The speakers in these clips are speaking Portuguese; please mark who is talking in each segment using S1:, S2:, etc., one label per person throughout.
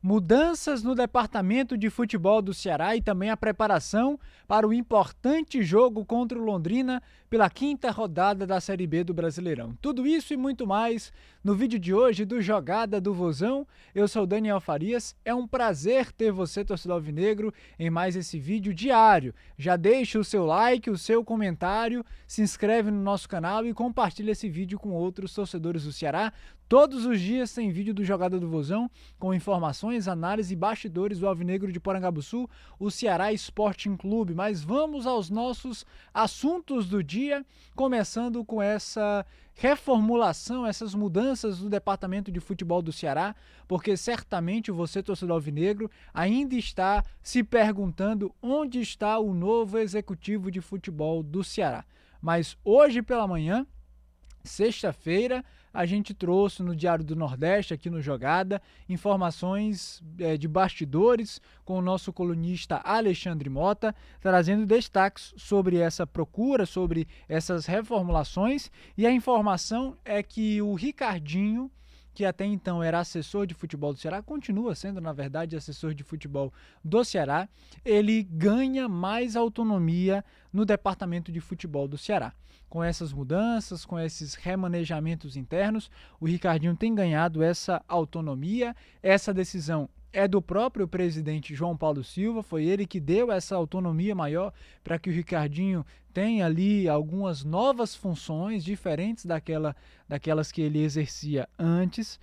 S1: Mudanças no departamento de futebol do Ceará e também a preparação para o importante jogo contra o Londrina pela quinta rodada da Série B do Brasileirão. Tudo isso e muito mais no vídeo de hoje do Jogada do Vozão. Eu sou Daniel Farias. É um prazer ter você, torcedor alvinegro, em mais esse vídeo diário. Já deixa o seu like, o seu comentário, se inscreve no nosso canal e compartilha esse vídeo com outros torcedores do Ceará. Todos os dias tem vídeo do Jogada do Vozão com informações, análise e bastidores do Alvinegro de Porangabuçu, o Ceará Sporting Clube. Mas vamos aos nossos assuntos do dia, começando com essa reformulação, essas mudanças do departamento de futebol do Ceará, porque certamente você, torcedor alvinegro, ainda está se perguntando onde está o novo executivo de futebol do Ceará. Mas hoje pela manhã, sexta-feira, a gente trouxe no Diário do Nordeste, aqui no Jogada, informações de bastidores com o nosso colunista Alexandre Mota, trazendo destaques sobre essa procura, sobre essas reformulações, e a informação é que o Ricardinho, que até então era assessor de futebol do Ceará, continua sendo, na verdade, assessor de futebol do Ceará, ele ganha mais autonomia no departamento de futebol do Ceará. Com essas mudanças, com esses remanejamentos internos, o Ricardinho tem ganhado essa autonomia. Essa decisão é do próprio presidente João Paulo Silva, foi ele que deu essa autonomia maior para que o Ricardinho tenha ali algumas novas funções diferentes daquelas que ele exercia antes.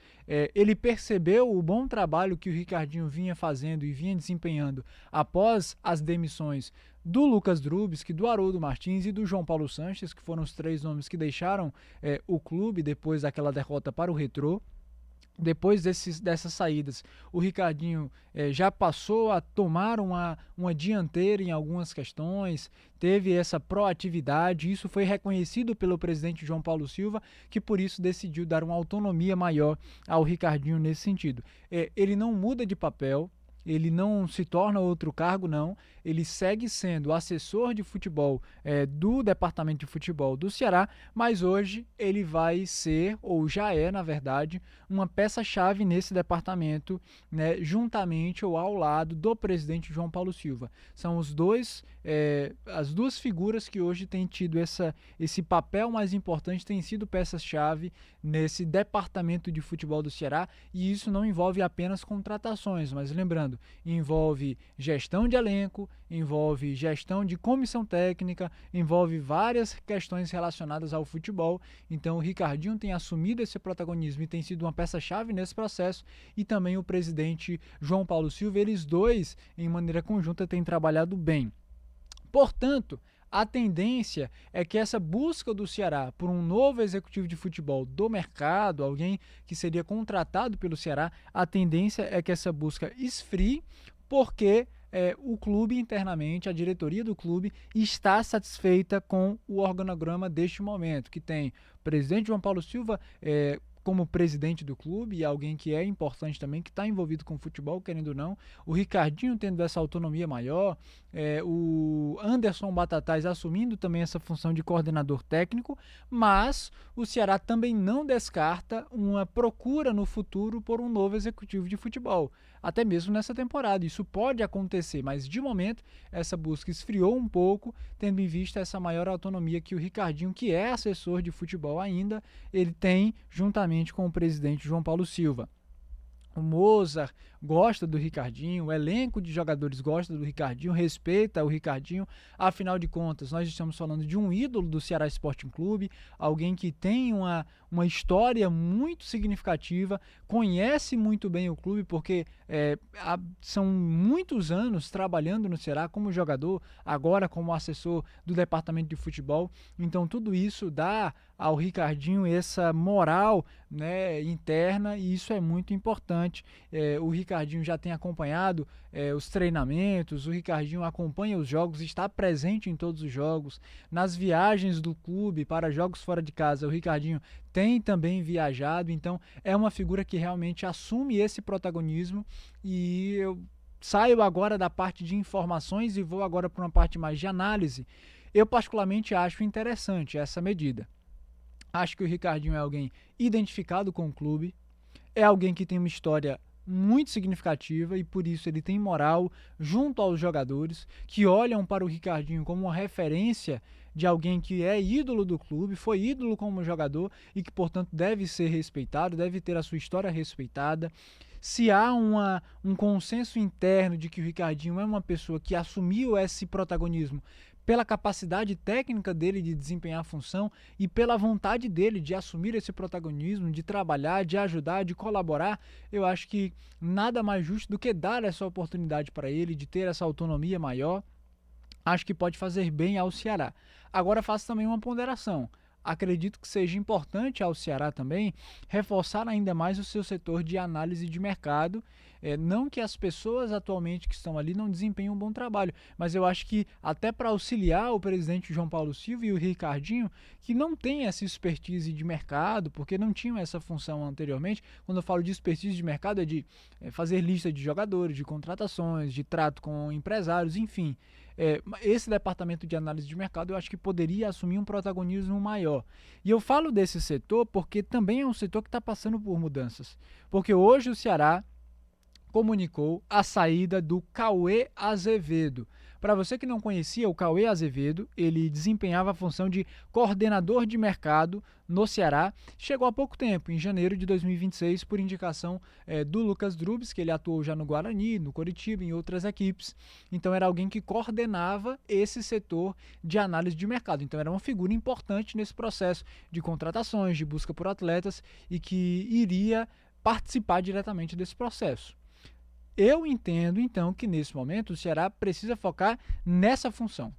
S1: Ele percebeu o bom trabalho que o Ricardinho vinha fazendo e vinha desempenhando após as demissões do Lucas Drubsky, do Haroldo Martins e do João Paulo Sanches, que foram os três nomes que deixaram o clube depois daquela derrota para o Retrô. Depois dessas saídas, o Ricardinho já passou a tomar uma dianteira em algumas questões, teve essa proatividade, isso foi reconhecido pelo presidente João Paulo Silva, que por isso decidiu dar uma autonomia maior ao Ricardinho nesse sentido. Ele não muda de papel, ele não se torna outro cargo, não. Ele segue sendo assessor de futebol do departamento de futebol do Ceará, mas hoje ele vai ser, ou já é, na verdade, uma peça-chave nesse departamento, né, juntamente ou ao lado do presidente João Paulo Silva. São as duas figuras que hoje têm tido esse papel mais importante, têm sido peças-chave nesse departamento de futebol do Ceará, e isso não envolve apenas contratações, mas lembrando, envolve gestão de elenco, envolve gestão de comissão técnica, envolve várias questões relacionadas ao futebol. Então o Ricardinho tem assumido esse protagonismo e tem sido uma peça-chave nesse processo, e também o presidente João Paulo Silva, eles dois, em maneira conjunta, têm trabalhado bem. Portanto, a tendência é que essa busca do Ceará por um novo executivo de futebol do mercado, alguém que seria contratado pelo Ceará, a tendência é que essa busca esfrie, porque o clube internamente, a diretoria do clube, está satisfeita com o organograma deste momento, que tem o presidente João Paulo Silva como presidente do clube, e alguém que é importante também, que está envolvido com o futebol, querendo ou não, o Ricardinho tendo essa autonomia maior, o Anderson Batatais assumindo também essa função de coordenador técnico, mas o Ceará também não descarta uma procura no futuro por um novo executivo de futebol, até mesmo nessa temporada. Isso pode acontecer, mas de momento essa busca esfriou um pouco, tendo em vista essa maior autonomia que o Ricardinho, que é assessor de futebol ainda, ele tem juntamente com o presidente João Paulo Silva. O Mozart gosta do Ricardinho, o elenco de jogadores gosta do Ricardinho, respeita o Ricardinho. Afinal de contas, nós estamos falando de um ídolo do Ceará Sporting Clube, alguém que tem uma história muito significativa, conhece muito bem o clube, porque são muitos anos trabalhando no Ceará como jogador, agora como assessor do departamento de futebol. Então tudo isso dá ao Ricardinho essa moral, né, interna, e isso é muito importante. O Ricardinho já tem acompanhado os treinamentos, o Ricardinho acompanha os jogos, está presente em todos os jogos, nas viagens do clube para jogos fora de casa, o Ricardinho tem também viajado, então é uma figura que realmente assume esse protagonismo. E eu saio agora da parte de informações e vou agora para uma parte mais de análise. Eu particularmente acho interessante essa medida. Acho que o Ricardinho é alguém identificado com o clube, é alguém que tem uma história muito significativa e por isso ele tem moral junto aos jogadores que olham para o Ricardinho como uma referência de alguém que é ídolo do clube, foi ídolo como jogador e que, portanto, deve ser respeitado, deve ter a sua história respeitada. Se há um consenso interno de que o Ricardinho é uma pessoa que assumiu esse protagonismo pela capacidade técnica dele de desempenhar a função e pela vontade dele de assumir esse protagonismo, de trabalhar, de ajudar, de colaborar, eu acho que nada mais justo do que dar essa oportunidade para ele, de ter essa autonomia maior. Acho que pode fazer bem ao Ceará. Agora faço também uma ponderação. Acredito que seja importante ao Ceará também reforçar ainda mais o seu setor de análise de mercado. Não que as pessoas atualmente que estão ali não desempenhem um bom trabalho, mas eu acho que até para auxiliar o presidente João Paulo Silva e o Ricardinho, que não tem essa expertise de mercado, porque não tinham essa função anteriormente. Quando eu falo de expertise de mercado, é de fazer lista de jogadores, de contratações, de trato com empresários, enfim. Esse departamento de análise de mercado eu acho que poderia assumir um protagonismo maior. E eu falo desse setor porque também é um setor que está passando por mudanças. Porque hoje o Ceará comunicou a saída do Cauê Azevedo. Para você que não conhecia, o Cauê Azevedo, ele desempenhava a função de coordenador de mercado no Ceará. Chegou há pouco tempo, em janeiro de 2026, por indicação do Lucas Drubs, que ele atuou já no Guarani, no Coritiba, em outras equipes. Então era alguém que coordenava esse setor de análise de mercado. Então era uma figura importante nesse processo de contratações, de busca por atletas e que iria participar diretamente desse processo. Eu entendo, então, que nesse momento o Ceará precisa focar nessa função.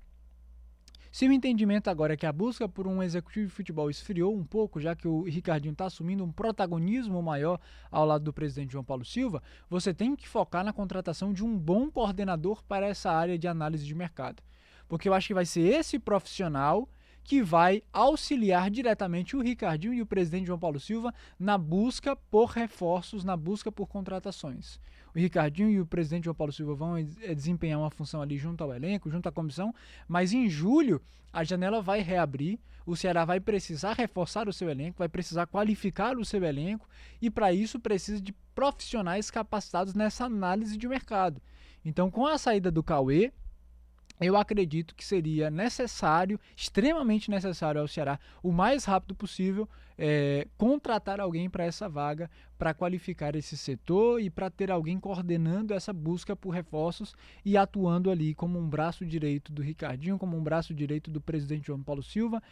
S1: Se o entendimento agora é que a busca por um executivo de futebol esfriou um pouco, já que o Ricardinho está assumindo um protagonismo maior ao lado do presidente João Paulo Silva, você tem que focar na contratação de um bom coordenador para essa área de análise de mercado. Porque eu acho que vai ser esse profissional que vai auxiliar diretamente o Ricardinho e o presidente João Paulo Silva na busca por reforços, na busca por contratações. O Ricardinho e o presidente João Paulo Silva vão desempenhar uma função ali junto ao elenco, junto à comissão, mas em julho a janela vai reabrir, o Ceará vai precisar reforçar o seu elenco, vai precisar qualificar o seu elenco e para isso precisa de profissionais capacitados nessa análise de mercado. Então, com a saída do Cauê, eu acredito que seria necessário, extremamente necessário ao Ceará, o mais rápido possível, contratar alguém para essa vaga, para qualificar esse setor e para ter alguém coordenando essa busca por reforços e atuando ali como um braço direito do Ricardinho, como um braço direito do presidente João Paulo Silva,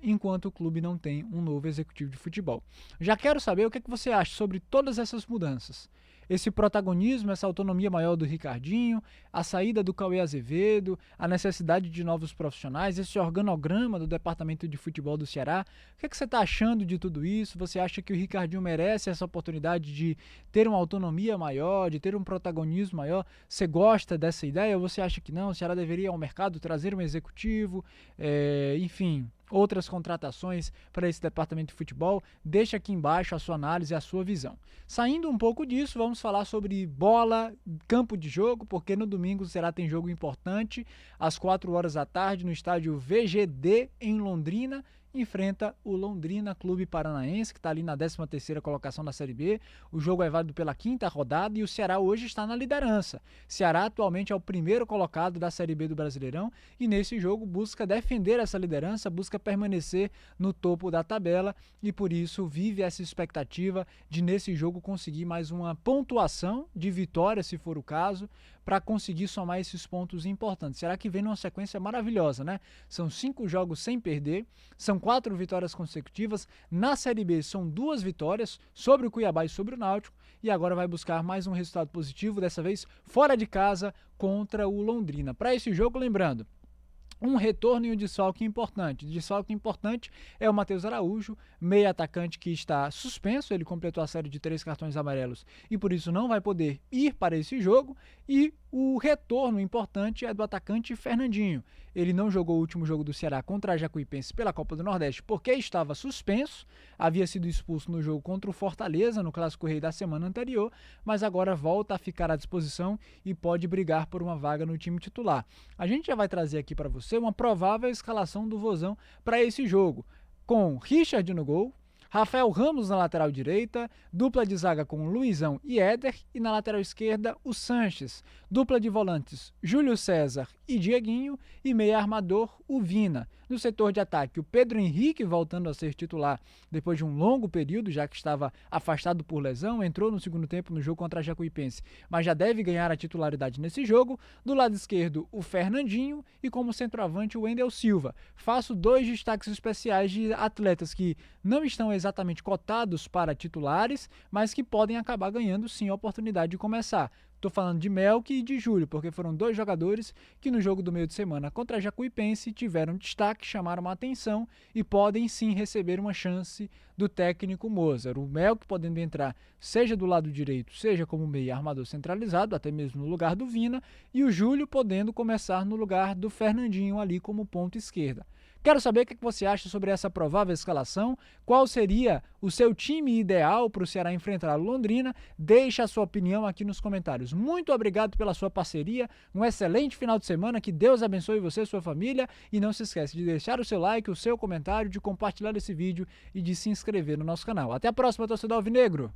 S1: enquanto o clube não tem um novo executivo de futebol. Já quero saber o que você acha sobre todas essas mudanças. Esse protagonismo, essa autonomia maior do Ricardinho, a saída do Cauê Azevedo, a necessidade de novos profissionais, esse organograma do departamento de futebol do Ceará. O que você está achando de tudo isso? Você acha que o Ricardinho merece essa oportunidade de ter uma autonomia maior, de ter um protagonismo maior? Você gosta dessa ideia ou você acha que não? O Ceará deveria ir ao mercado trazer um executivo, enfim, outras contratações para esse departamento de futebol? Deixa aqui embaixo a sua análise e a sua visão. Saindo um pouco disso, vamos falar sobre bola, campo de jogo, porque no domingo o Ceará tem jogo importante, às 4 horas da tarde, no estádio VGD, em Londrina, enfrenta o Londrina Clube Paranaense, que está ali na 13ª colocação da Série B. O jogo é válido pela 5ª rodada e o Ceará hoje está na liderança. Ceará atualmente é o primeiro colocado da Série B do Brasileirão e nesse jogo busca defender essa liderança, busca permanecer no topo da tabela e por isso vive essa expectativa de nesse jogo conseguir mais uma pontuação de vitória, se for o caso, para conseguir somar esses pontos importantes. Será que vem numa sequência maravilhosa, né? São 5 jogos sem perder, são 4 vitórias consecutivas. Na Série B são 2 vitórias sobre o Cuiabá e sobre o Náutico e agora vai buscar mais um resultado positivo, dessa vez fora de casa contra o Londrina. Para esse jogo, lembrando, um retorno e um desfalque importante. O desfalque importante é o Matheus Araújo, meio atacante que está suspenso. Ele completou a série de 3 cartões amarelos e por isso não vai poder ir para esse jogo. E o retorno importante é do atacante Fernandinho. Ele não jogou o último jogo do Ceará contra a Jacuipense pela Copa do Nordeste porque estava suspenso, havia sido expulso no jogo contra o Fortaleza, no Clássico Rei da semana anterior, mas agora volta a ficar à disposição e pode brigar por uma vaga no time titular. A gente já vai trazer aqui para você uma provável escalação do Vozão para esse jogo, com Richard no gol, Rafael Ramos na lateral direita, dupla de zaga com Luizão e Éder, e na lateral esquerda o Sanches, dupla de volantes Júlio César e Dieguinho, e meia armador o Vina. No setor de ataque, o Pedro Henrique voltando a ser titular depois de um longo período, já que estava afastado por lesão, entrou no segundo tempo no jogo contra a Jacuipense, mas já deve ganhar a titularidade nesse jogo. Do lado esquerdo, o Fernandinho, e como centroavante o Wendel Silva. Faço 2 destaques especiais de atletas que não estão exatamente cotados para titulares, mas que podem acabar ganhando sim a oportunidade de começar. Estou falando de Melk e de Júlio, porque foram 2 jogadores que no jogo do meio de semana contra a Jacuipense tiveram destaque, chamaram a atenção e podem sim receber uma chance do técnico Mozart. O Melk podendo entrar seja do lado direito, seja como meio armador centralizado, até mesmo no lugar do Vina, e o Júlio podendo começar no lugar do Fernandinho ali como ponta esquerda. Quero saber o que você acha sobre essa provável escalação, qual seria o seu time ideal para o Ceará enfrentar o Londrina. Deixe a sua opinião aqui nos comentários. Muito obrigado pela sua parceria, um excelente final de semana, que Deus abençoe você e sua família, e não se esqueça de deixar o seu like, o seu comentário, de compartilhar esse vídeo e de se inscrever no nosso canal. Até a próxima, torcedor alvinegro!